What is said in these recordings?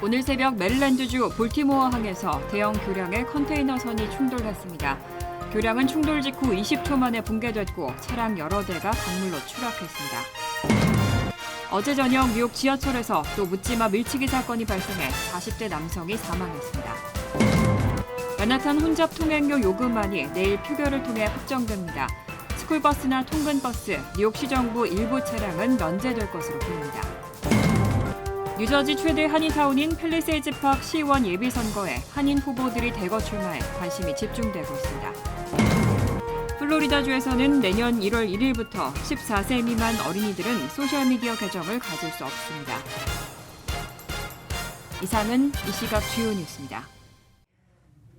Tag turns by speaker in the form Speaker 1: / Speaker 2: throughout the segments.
Speaker 1: 오늘 새벽 메릴랜드주 볼티모어 항에서 대형 교량의 컨테이너선이 충돌했습니다. 교량은 충돌 직후 20초 만에 붕괴됐고 차량 여러 대가 강물로 추락했습니다. 어제 저녁 뉴욕 지하철에서 또 묻지마 밀치기 사건이 발생해 40대 남성이 사망했습니다. 맨하탄 혼잡 통행료 요금안이 내일 표결을 통해 확정됩니다. 스쿨버스나 통근버스, 뉴욕시정부 일부 차량은 면제될 것으로 보입니다. 뉴저지 최대 한인타운인 팰리세이드팍 시의원 예비선거에 한인 후보들이 대거 출마해 관심이 집중되고 있습니다. 플로리다주에서는 내년 1월 1일부터 14세 미만 어린이들은 소셜미디어 계정을 가질 수 없습니다. 이상은 이 시각 주요 뉴스입니다.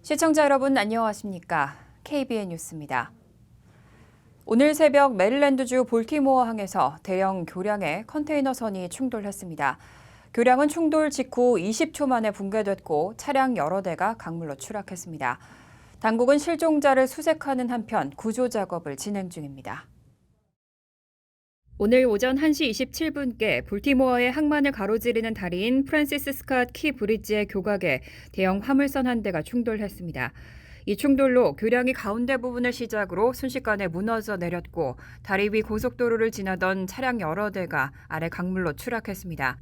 Speaker 1: 시청자 여러분 안녕하십니까? KBN 뉴스입니다. 오늘 새벽 메릴랜드주 볼티모어 항에서 대형 교량의 컨테이너선이 충돌했습니다. 교량은 충돌 직후 20초 만에 붕괴됐고 차량 여러 대가 강물로 추락했습니다. 당국은 실종자를 수색하는 한편 구조 작업을 진행 중입니다. 오늘 오전 1시 27분께 볼티모어의 항만을 가로지르는 다리인 프랜시스 스캇 키 브리지의 교각에 대형 화물선 한 대가 충돌했습니다. 이 충돌로 교량이 가운데 부분을 시작으로 순식간에 무너져 내렸고 다리 위 고속도로를 지나던 차량 여러 대가 아래 강물로 추락했습니다.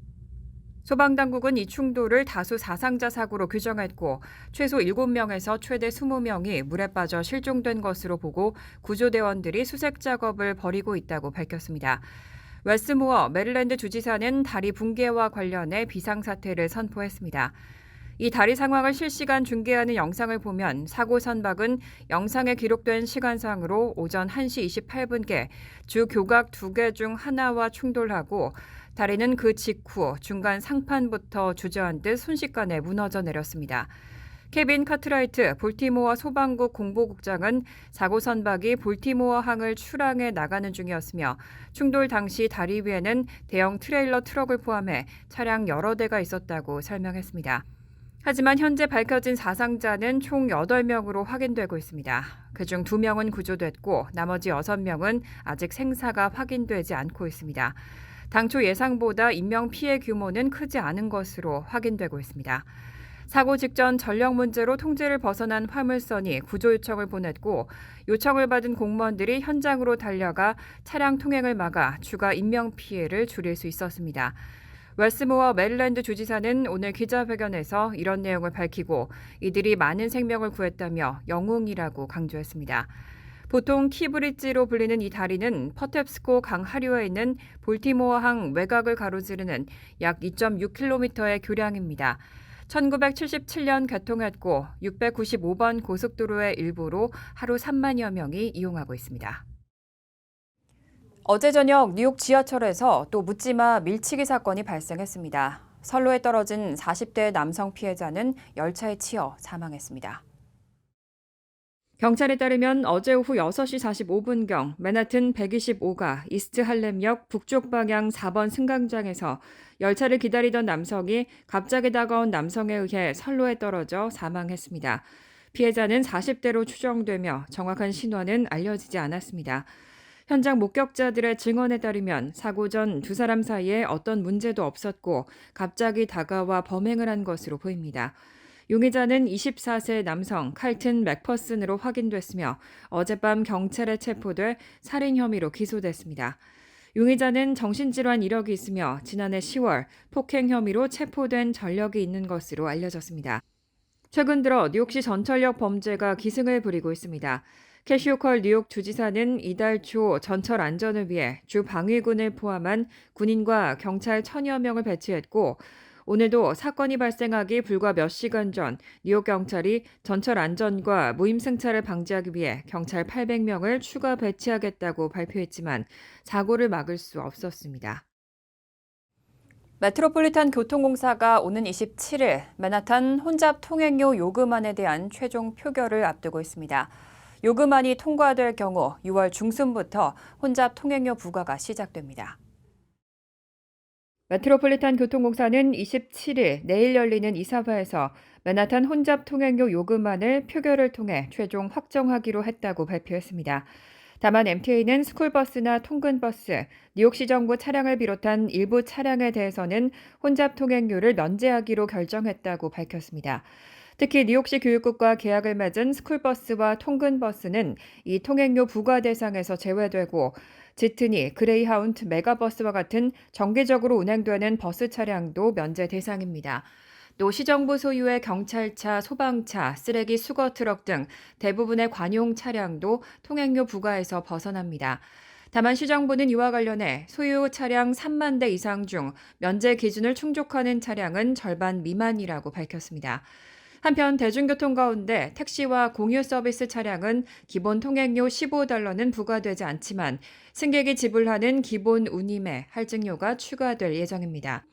Speaker 1: 소방당국은 이 충돌을 다수 사상자 사고로 규정했고 최소 7명에서 최대 20명이 물에 빠져 실종된 것으로 보고 구조대원들이 수색 작업을 벌이고 있다고 밝혔습니다. 웨스무어 메릴랜드 주지사는 다리 붕괴와 관련해 비상사태를 선포했습니다. 이 다리 상황을 실시간 중계하는 영상을 보면 사고 선박은 영상에 기록된 시간상으로 오전 1시 28분께 주 교각 2개 중 하나와 충돌하고 다리는 그 직후 중간 상판부터 주저앉듯 순식간에 무너져 내렸습니다. 케빈 카트라이트 볼티모어 소방국 공보국장은 사고 선박이 볼티모어 항을 출항해 나가는 중이었으며 충돌 당시 다리 위에는 대형 트레일러 트럭을 포함해 차량 여러 대가 있었다고 설명했습니다. 하지만 현재 밝혀진 사상자는 총 8명으로 확인되고 있습니다. 그중 2명은 구조됐고 나머지 6명은 아직 생사가 확인되지 않고 있습니다. 당초 예상보다 인명 피해 규모는 크지 않은 것으로 확인되고 있습니다. 사고 직전 전력 문제로 통제를 벗어난 화물선이 구조 요청을 보냈고 요청을 받은 공무원들이 현장으로 달려가 차량 통행을 막아 추가 인명 피해를 줄일 수 있었습니다. 웨스무어 메릴랜드 주지사는 오늘 기자회견에서 이런 내용을 밝히고 이들이 많은 생명을 구했다며 영웅이라고 강조했습니다. 보통 키브리지로 불리는 이 다리는 퍼텝스코 강 하류에 있는 볼티모어 항 외곽을 가로지르는 약 2.6km의 교량입니다. 1977년 개통했고 695번 고속도로의 일부로 하루 3만여 명이 이용하고 있습니다. 어제 저녁 뉴욕 지하철에서 또 묻지마 밀치기 사건이 발생했습니다. 선로에 떨어진 40대 남성 피해자는 열차에 치여 사망했습니다. 경찰에 따르면 어제 오후 6시 45분경 맨하튼 125가 이스트 할렘역 북쪽 방향 4번 승강장에서 열차를 기다리던 남성이 갑자기 다가온 남성에 의해 선로에 떨어져 사망했습니다. 피해자는 40대로 추정되며 정확한 신원은 알려지지 않았습니다. 현장 목격자들의 증언에 따르면 사고 전 두 사람 사이에 어떤 문제도 없었고 갑자기 다가와 범행을 한 것으로 보입니다. 용의자는 24세 남성 칼튼 맥퍼슨으로 확인됐으며 어젯밤 경찰에 체포돼 살인 혐의로 기소됐습니다. 용의자는 정신질환 이력이 있으며 지난해 10월 폭행 혐의로 체포된 전력이 있는 것으로 알려졌습니다. 최근 들어 뉴욕시 전철역 범죄가 기승을 부리고 있습니다. 캐시 호컬 뉴욕 주지사는 이달 초 전철 안전을 위해 주 방위군을 포함한 군인과 경찰 1000여 명을 배치했고 오늘도 사건이 발생하기 불과 몇 시간 전 뉴욕 경찰이 전철 안전과 무임 승차를 방지하기 위해 경찰 800명을 추가 배치하겠다고 발표했지만 사고를 막을 수 없었습니다. 메트로폴리탄 교통공사가 오는 27일 맨하탄 혼잡 통행료 요금안에 대한 최종 표결을 앞두고 있습니다. 요금안이 통과될 경우 6월 중순부터 혼잡 통행료 부과가 시작됩니다. 메트로폴리탄 교통공사는 27일 내일 열리는 이사회에서 맨하탄 혼잡 통행료 요금안을 표결을 통해 최종 확정하기로 했다고 발표했습니다. 다만 MTA는 스쿨버스나 통근버스, 뉴욕시 정부 차량을 비롯한 일부 차량에 대해서는 혼잡 통행료를 면제하기로 결정했다고 밝혔습니다. 특히 뉴욕시 교육국과 계약을 맺은 스쿨버스와 통근버스는 이 통행료 부과 대상에서 제외되고 지트니, 그레이하운드, 메가버스와 같은 정기적으로 운행되는 버스 차량도 면제 대상입니다. 또 시정부 소유의 경찰차, 소방차, 쓰레기 수거 트럭 등 대부분의 관용 차량도 통행료 부과에서 벗어납니다. 다만 시정부는 이와 관련해 소유 차량 3만 대 이상 중 면제 기준을 충족하는 차량은 절반 미만이라고 밝혔습니다. 한편 대중교통 가운데 택시와 공유 서비스 차량은 기본 통행료 $15는 부과되지 않지만 승객이 지불하는 기본 운임에 할증료가 추가될 예정입니다.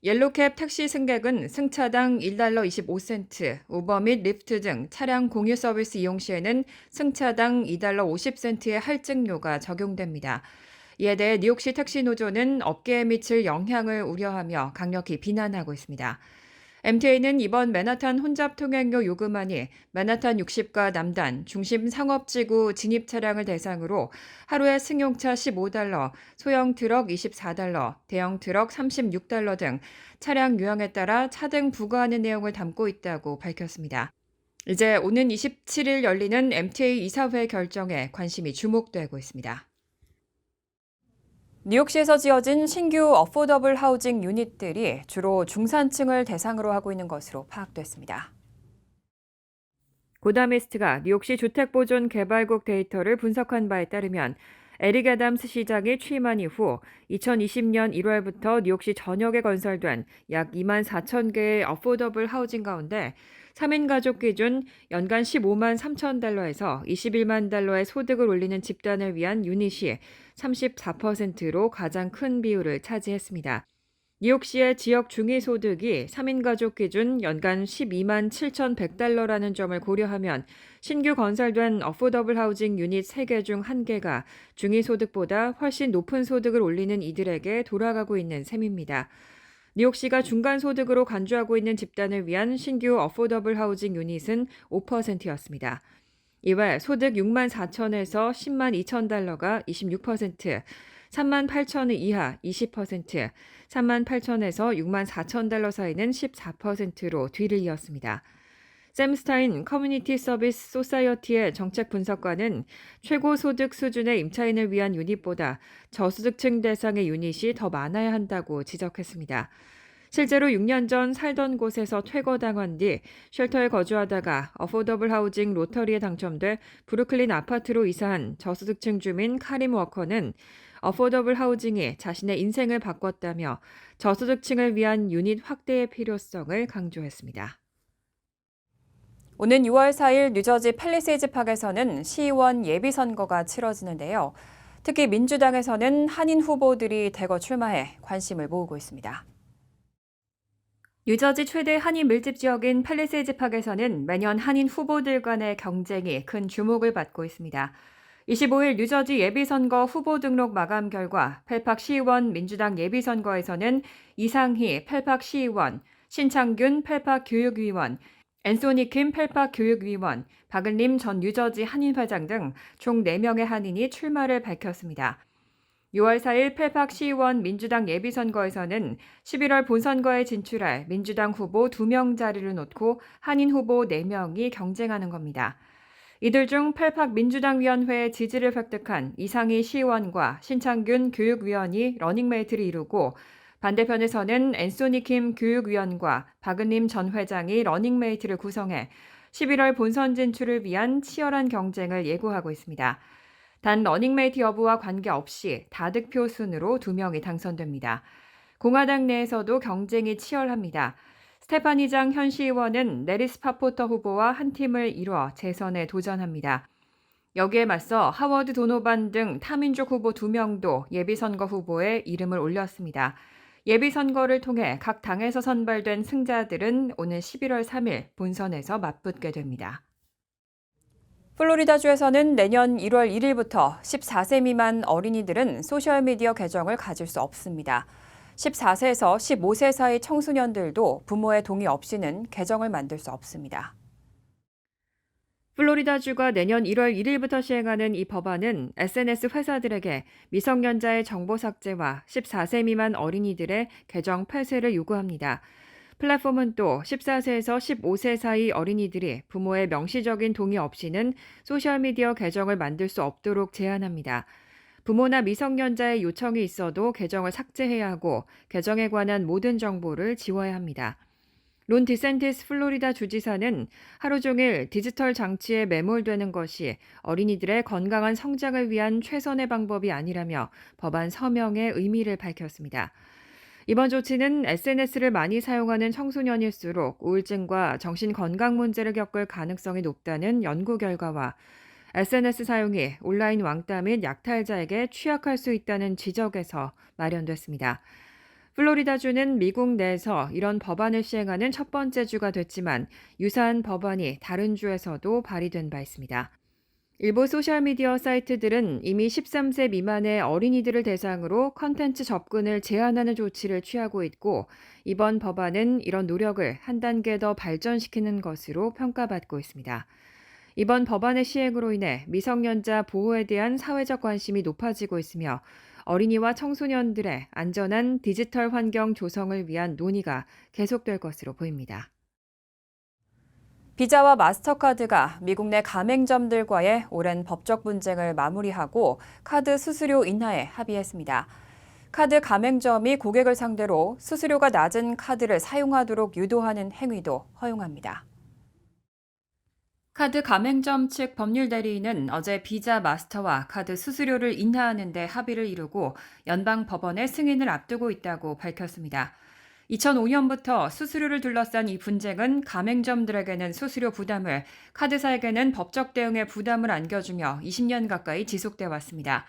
Speaker 1: 옐로캡 택시 승객은 승차당 $1.25, 우버 및 리프트 등 차량 공유 서비스 이용 시에는 승차당 $2.50의 할증료가 적용됩니다. 이에 대해 뉴욕시 택시 노조는 업계에 미칠 영향을 우려하며 강력히 비난하고 있습니다. MTA는 이번 맨하탄 혼잡 통행료 요금안이 맨하탄 60가 남단, 중심 상업지구 진입 차량을 대상으로 하루에 승용차 $15, 소형 트럭 $24, 대형 트럭 $36 등 차량 유형에 따라 차등 부과하는 내용을 담고 있다고 밝혔습니다. 이제 오는 27일 열리는 MTA 이사회 결정에 관심이 주목되고 있습니다. 뉴욕시에서 지어진 신규 어포더블 하우징 유닛들이 주로 중산층을 대상으로 하고 있는 것으로 파악됐습니다. 고다미스트가 뉴욕시 주택보존개발국 데이터를 분석한 바에 따르면 에릭 애담스 시장이 취임한 이후 2020년 1월부터 뉴욕시 전역에 건설된 약 2만 4천 개의 어포더블 하우징 가운데 3인 가족 기준 연간 $15만 3천 달러에서 $21만 달러의 소득을 올리는 집단을 위한 유닛이 34%로 가장 큰 비율을 차지했습니다. 뉴욕시의 지역 중위소득이 3인 가족 기준 연간 $12만 7,100달러라는 점을 고려하면 신규 건설된 어포더블 하우징 유닛 3개 중 1개가 중위소득보다 훨씬 높은 소득을 올리는 이들에게 돌아가고 있는 셈입니다. 뉴욕시가 중간소득으로 간주하고 있는 집단을 위한 신규 어포더블 하우징 유닛은 5%였습니다. 이외 소득 6만 4천에서 10만 2천 달러가 26%, 3만 8천 이하 20%, 3만 8천에서 6만 4천 달러 사이는 14%로 뒤를 이었습니다. 샘 스타인 커뮤니티 서비스 소사이어티의 정책 분석관은 최고 소득 수준의 임차인을 위한 유닛보다 저소득층 대상의 유닛이 더 많아야 한다고 지적했습니다. 실제로 6년 전 살던 곳에서 퇴거당한 뒤 쉘터에 거주하다가 어포더블 하우징 로터리에 당첨돼 브루클린 아파트로 이사한 저소득층 주민 카림 워커는 어포더블 하우징이 자신의 인생을 바꿨다며 저소득층을 위한 유닛 확대의 필요성을 강조했습니다. 오는 6월 4일 뉴저지 팰리세이즈 팍에서는 시의원 예비선거가 치러지는데요. 특히 민주당에서는 한인 후보들이 대거 출마해 관심을 모으고 있습니다. 뉴저지 최대 한인 밀집 지역인 팰리세이즈 팍에서는 매년 한인 후보들 간의 경쟁이 큰 주목을 받고 있습니다. 25일 뉴저지 예비선거 후보 등록 마감 결과 펠팍 시의원 민주당 예비선거에서는 이상희 펠팍 시의원, 신창균 펠팍 교육위원, 앤소니 킴 펠팍 교육위원, 박은림 전 뉴저지 한인회장 등 총 4명의 한인이 출마를 밝혔습니다. 6월 4일 펠팍 시의원 민주당 예비선거에서는 11월 본선거에 진출할 민주당 후보 2명 자리를 놓고 한인 후보 4명이 경쟁하는 겁니다. 이들 중 펠팍 민주당위원회의 지지를 획득한 이상희 시의원과 신창균 교육위원이 러닝메이트를 이루고 반대편에서는 앤소니 킴 교육위원과 박은림 전 회장이 러닝메이트를 구성해 11월 본선 진출을 위한 치열한 경쟁을 예고하고 있습니다. 단 러닝메이트 여부와 관계없이 다득표 순으로 2명이 당선됩니다. 공화당 내에서도 경쟁이 치열합니다. 스테파니 장 현 시의원은 내리스 파포터 후보와 한 팀을 이뤄 재선에 도전합니다. 여기에 맞서 하워드 도노반 등 타민족 후보 2명도 예비선거 후보에 이름을 올렸습니다. 예비선거를 통해 각 당에서 선발된 승자들은 오늘 11월 3일 본선에서 맞붙게 됩니다. 플로리다주에서는 내년 1월 1일부터 14세 미만 어린이들은 소셜미디어 계정을 가질 수 없습니다. 14세에서 15세 사이 청소년들도 부모의 동의 없이는 계정을 만들 수 없습니다. 플로리다주가 내년 1월 1일부터 시행하는 이 법안은 SNS 회사들에게 미성년자의 정보 삭제와 14세 미만 어린이들의 계정 폐쇄를 요구합니다. 플랫폼은 또 14세에서 15세 사이 어린이들이 부모의 명시적인 동의 없이는 소셜미디어 계정을 만들 수 없도록 제한합니다. 부모나 미성년자의 요청이 있어도 계정을 삭제해야 하고 계정에 관한 모든 정보를 지워야 합니다. 론 디샌티스 플로리다 주지사는 하루 종일 디지털 장치에 매몰되는 것이 어린이들의 건강한 성장을 위한 최선의 방법이 아니라며 법안 서명의 의미를 밝혔습니다. 이번 조치는 SNS를 많이 사용하는 청소년일수록 우울증과 정신건강 문제를 겪을 가능성이 높다는 연구 결과와 SNS 사용이 온라인 왕따 및 약탈자에게 취약할 수 있다는 지적에서 마련됐습니다. 플로리다주는 미국 내에서 이런 법안을 시행하는 첫 번째 주가 됐지만 유사한 법안이 다른 주에서도 발의된 바 있습니다. 일부 소셜미디어 사이트들은 이미 13세 미만의 어린이들을 대상으로 컨텐츠 접근을 제한하는 조치를 취하고 있고 이번 법안은 이런 노력을 한 단계 더 발전시키는 것으로 평가받고 있습니다. 이번 법안의 시행으로 인해 미성년자 보호에 대한 사회적 관심이 높아지고 있으며 어린이와 청소년들의 안전한 디지털 환경 조성을 위한 논의가 계속될 것으로 보입니다. 비자와 마스터카드가 미국 내 가맹점들과의 오랜 법적 분쟁을 마무리하고 카드 수수료 인하에 합의했습니다. 카드 가맹점이 고객을 상대로 수수료가 낮은 카드를 사용하도록 유도하는 행위도 허용합니다. 카드 가맹점 측 법률 대리인은 어제 비자 마스터와 카드 수수료를 인하하는 데 합의를 이루고 연방 법원의 승인을 앞두고 있다고 밝혔습니다. 2005년부터 수수료를 둘러싼 이 분쟁은 가맹점들에게는 수수료 부담을, 카드사에게는 법적 대응의 부담을 안겨주며 20년 가까이 지속돼 왔습니다.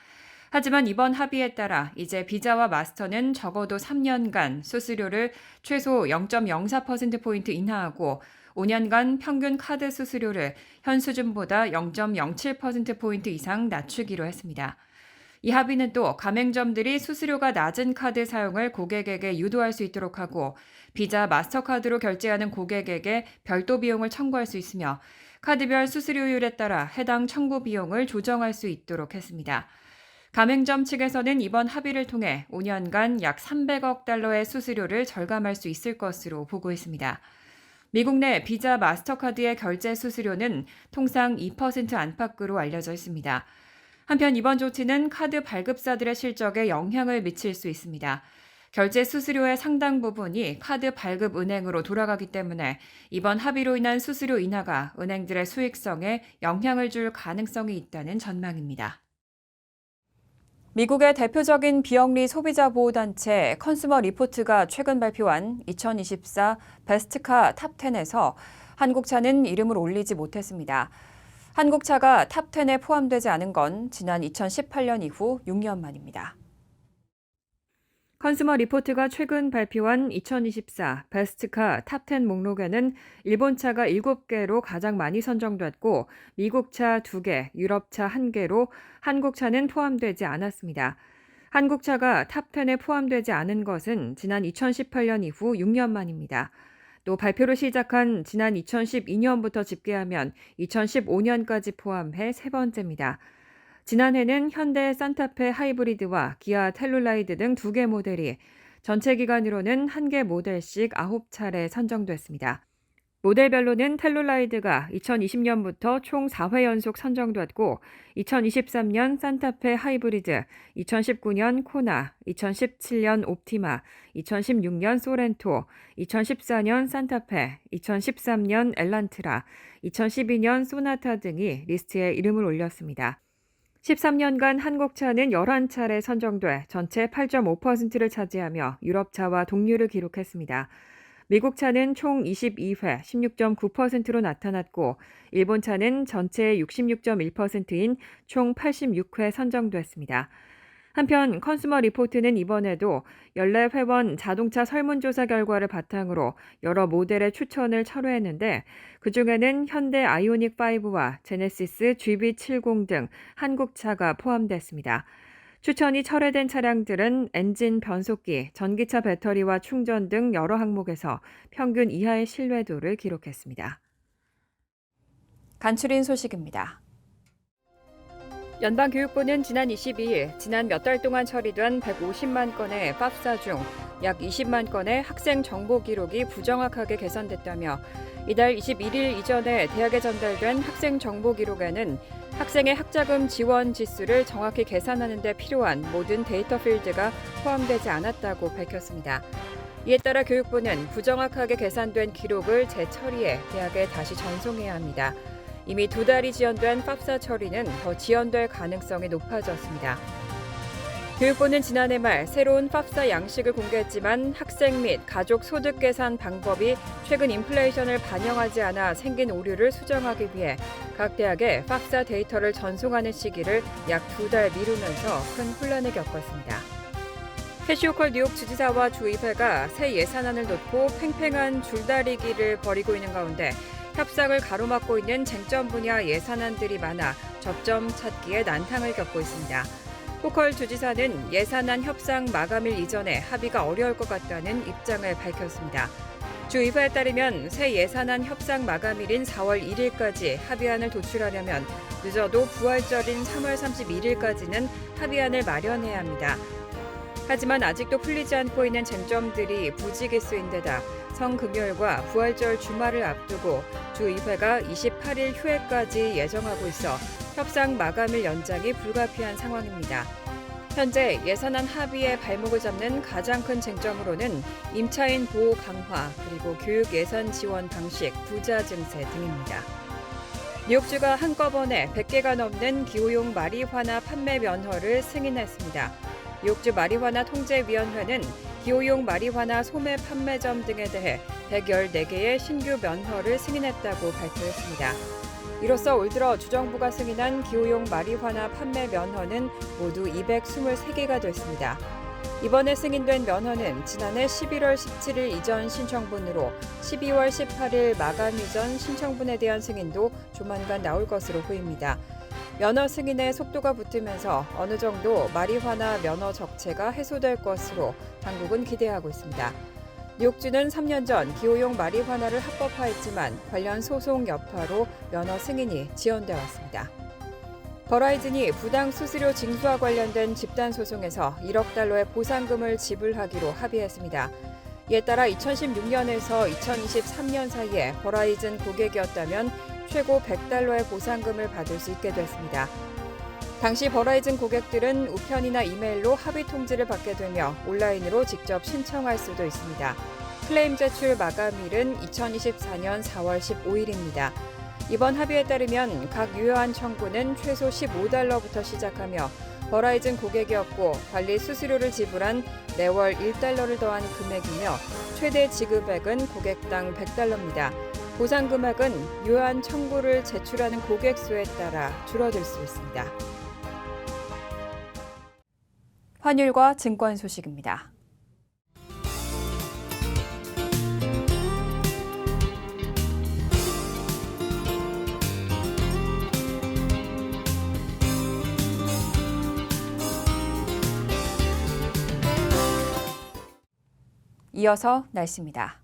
Speaker 1: 하지만 이번 합의에 따라 이제 비자와 마스터는 적어도 3년간 수수료를 최소 0.04%포인트 인하하고 5년간 평균 카드 수수료를 현 수준보다 0.07%포인트 이상 낮추기로 했습니다. 이 합의는 또 가맹점들이 수수료가 낮은 카드 사용을 고객에게 유도할 수 있도록 하고 비자, 마스터카드로 결제하는 고객에게 별도 비용을 청구할 수 있으며 카드별 수수료율에 따라 해당 청구 비용을 조정할 수 있도록 했습니다. 가맹점 측에서는 이번 합의를 통해 5년간 약 300억 달러의 수수료를 절감할 수 있을 것으로 보고 있습니다. 미국 내 비자, 마스터카드의 결제 수수료는 통상 2% 안팎으로 알려져 있습니다. 한편 이번 조치는 카드 발급사들의 실적에 영향을 미칠 수 있습니다. 결제 수수료의 상당 부분이 카드 발급 은행으로 돌아가기 때문에 이번 합의로 인한 수수료 인하가 은행들의 수익성에 영향을 줄 가능성이 있다는 전망입니다. 미국의 대표적인 비영리 소비자 보호단체 컨슈머 리포트가 최근 발표한 2024 베스트카 탑10에서 한국차는 이름을 올리지 못했습니다. 한국차가 탑10에 포함되지 않은 건 지난 2018년 이후 6년 만입니다. 컨슈머 리포트가 최근 발표한 2024 베스트카 탑10 목록에는 일본차가 7개로 가장 많이 선정됐고 미국차 2개, 유럽차 1개로 한국차는 포함되지 않았습니다. 한국차가 탑10에 포함되지 않은 것은 지난 2018년 이후 6년 만입니다. 또 발표를 시작한 지난 2012년부터 집계하면 2015년까지 포함해 세 번째입니다. 지난해는 현대 산타페 하이브리드와 기아 텔룰라이드 등 2개 모델이 전체 기간으로는 1개 모델씩 9차례 선정됐습니다. 모델별로는 텔룰라이드가 2020년부터 총 4회 연속 선정됐고 2023년 산타페 하이브리드, 2019년 코나, 2017년 옵티마, 2016년 소렌토, 2014년 산타페, 2013년 엘란트라, 2012년 소나타 등이 리스트에 이름을 올렸습니다. 13년간 한국차는 11차례 선정돼 전체 8.5%를 차지하며 유럽차와 동률을 기록했습니다. 미국차는 총 22회 16.9%로 나타났고 일본차는 전체의 66.1%인 총 86회 선정됐습니다. 한편 컨슈머 리포트는 이번에도 14회원 자동차 설문조사 결과를 바탕으로 여러 모델의 추천을 철회했는데 그중에는 현대 아이오닉5와 제네시스 GV70 등 한국차가 포함됐습니다. 추천이 철회된 차량들은 엔진, 변속기, 전기차 배터리와 충전 등 여러 항목에서 평균 이하의 신뢰도를 기록했습니다. 간추린 소식입니다. 연방교육부는 지난 22일 지난 몇 달 동안 처리된 150만 건의 팝사 중 약 20만 건의 학생 정보 기록이 부정확하게 개선됐다며 이달 21일 이전에 대학에 전달된 학생 정보 기록에는 학생의 학자금 지원 지수를 정확히 계산하는 데 필요한 모든 데이터 필드가 포함되지 않았다고 밝혔습니다. 이에 따라 교육부는 부정확하게 계산된 기록을 재처리해 대학에 다시 전송해야 합니다. 이미 2달이 지연된 팝사 처리는 더 지연될 가능성이 높아졌습니다. 교육부는 지난해 말 새로운 팝사 양식을 공개했지만 학생 및 가족 소득 계산 방법이 최근 인플레이션을 반영하지 않아 생긴 오류를 수정하기 위해 각 대학에 팝사 데이터를 전송하는 시기를 약 2달 미루면서 큰 혼란을 겪었습니다. 캐시 호컬 뉴욕 주지사와 주의회가 새 예산안을 놓고 팽팽한 줄다리기를 벌이고 있는 가운데 협상을 가로막고 있는 쟁점 분야 예산안들이 많아 접점 찾기에 난항을 겪고 있습니다. 호컬 주지사는 예산안 협상 마감일 이전에 합의가 어려울 것 같다는 입장을 밝혔습니다. 주의회에 따르면 새 예산안 협상 마감일인 4월 1일까지 합의안을 도출하려면 늦어도 부활절인 3월 31일까지는 합의안을 마련해야 합니다. 하지만 아직도 풀리지 않고 있는 쟁점들이 부지기수인데다 성금요일과 부활절 주말을 앞두고 주의회가 28일 휴회까지 예정하고 있어 협상 마감일 연장이 불가피한 상황입니다. 현재 예산안 합의의 발목을 잡는 가장 큰 쟁점으로는 임차인 보호 강화 그리고 교육 예산 지원 방식 부자 증세 등입니다. 뉴욕주가 한꺼번에 100개가 넘는 기호용 마리화나 판매 면허를 승인했습니다. 뉴욕주 마리화나 통제위원회는 기호용 마리화나 소매 판매점 등에 대해 114개의 신규 면허를 승인했다고 발표했습니다. 이로써 올 들어 주정부가 승인한 기호용 마리화나 판매 면허는 모두 223개가 됐습니다. 이번에 승인된 면허는 지난해 11월 17일 이전 신청분으로 12월 18일 마감 이전 신청분에 대한 승인도 조만간 나올 것으로 보입니다. 면허 승인에 속도가 붙으면서 어느 정도 마리화나 면허 적체가 해소될 것으로 당국은 기대하고 있습니다. 뉴욕주는 3년 전 기호용 마리화나를 합법화했지만 관련 소송 여파로 면허 승인이 지연돼 왔습니다. 버라이즌이 부당 수수료 징수와 관련된 집단 소송에서 1억 달러의 보상금을 지불하기로 합의했습니다. 이에 따라 2016년에서 2023년 사이에 버라이즌 고객이었다면 최고 100달러의 보상금을 받을 수 있게 됐습니다. 당시 버라이즌 고객들은 우편이나 이메일로 합의 통지를 받게 되며 온라인으로 직접 신청할 수도 있습니다. 클레임 제출 마감일은 2024년 4월 15일입니다. 이번 합의에 따르면 각 유효한 청구는 최소 15달러부터 시작하며 버라이즌 고객이었고 관리 수수료를 지불한 매월 1달러를 더한 금액이며 최대 지급액은 고객당 100달러입니다. 보상 금액은 유효한 청구를 제출하는 고객 수에 따라 줄어들 수 있습니다. 환율과 증권 소식입니다. 이어서 날씨입니다.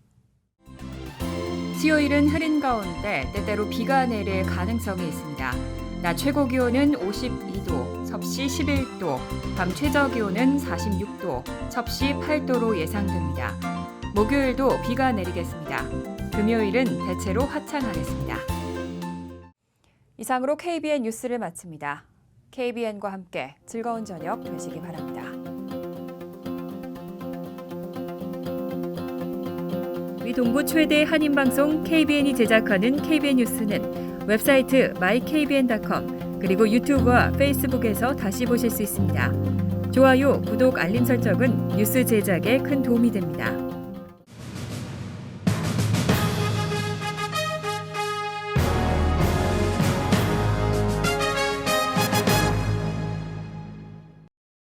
Speaker 1: 수요일은 흐린 가운데 때때로 비가 내릴 가능성이 있습니다. 낮 최고 기온은 52도, 섭씨 11도, 밤 최저 기온은 46도, 섭씨 8도로 예상됩니다. 목요일도 비가 내리겠습니다. 금요일은 대체로 화창하겠습니다. 이상으로 KBN 뉴스를 마칩니다. KBN과 함께 즐거운 저녁 되시기 바랍니다. 우리 동부 최대 한인방송 KBN이 제작하는 KBN 뉴스는 웹사이트 mykbn.com 그리고 유튜브와 페이스북에서 다시 보실 수 있습니다. 좋아요, 구독, 알림 설정은 뉴스 제작에 큰 도움이 됩니다.